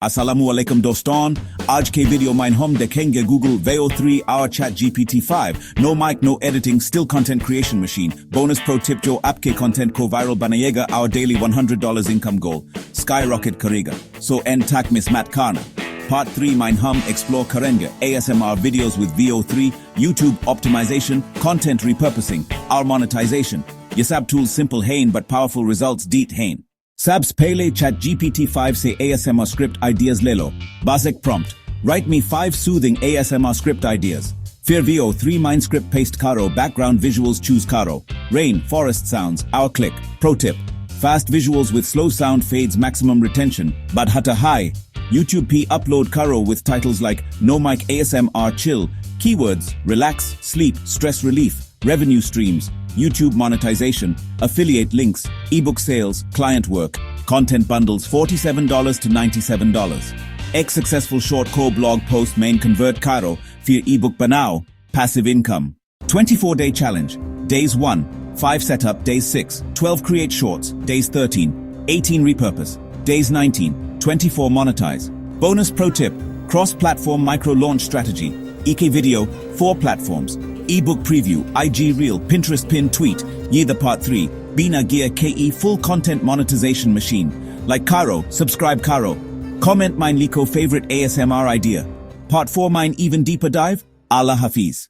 Assalamu alaikum dostan, आज के video में हम देखेंगे Google VEO 3 our ChatGPT-5 no mic no editing still content creation machine bonus pro tip जो आपके content को viral बनाएगा our daily $100 income goal skyrocket करेगा so end tag miss Matt Karna Part 3 mein hum explore करेंगे ASMR videos with VEO3 YouTube optimization content repurposing our monetization ये सब tools simple hain but powerful results deet hain Sabs Pele ChatGPT-5 se ASMR script ideas lelo. Basic prompt. Write me 5 soothing ASMR script ideas. Fir VEO 3 mind script paste karo background visuals choose karo. Rain, forest sounds, our click. Pro tip. Fast visuals with slow sound fades maximum retention. But hata high. YouTube P upload karo with titles like No Mic ASMR chill. Keywords, relax, sleep, stress relief, revenue streams. YouTube monetization, affiliate links, eBook sales, client work, content bundles $47 to $97. X successful short core blog post main convert karo, for eBook banao, passive income. 24-day challenge. Days 1, 5 setup, days 6, 12 create shorts, days 13, 18 repurpose, days 19, 24 monetize. Bonus pro tip, cross-platform micro-launch strategy, InVideo, 4 platforms. eBook preview, IG Reel, Pinterest pin tweet, ye the part 3, Bina Gear KE full content monetization machine. Like Karo, subscribe Karo. Comment mine Liko favorite ASMR idea. Part 4 mine even deeper dive, Allah Hafiz.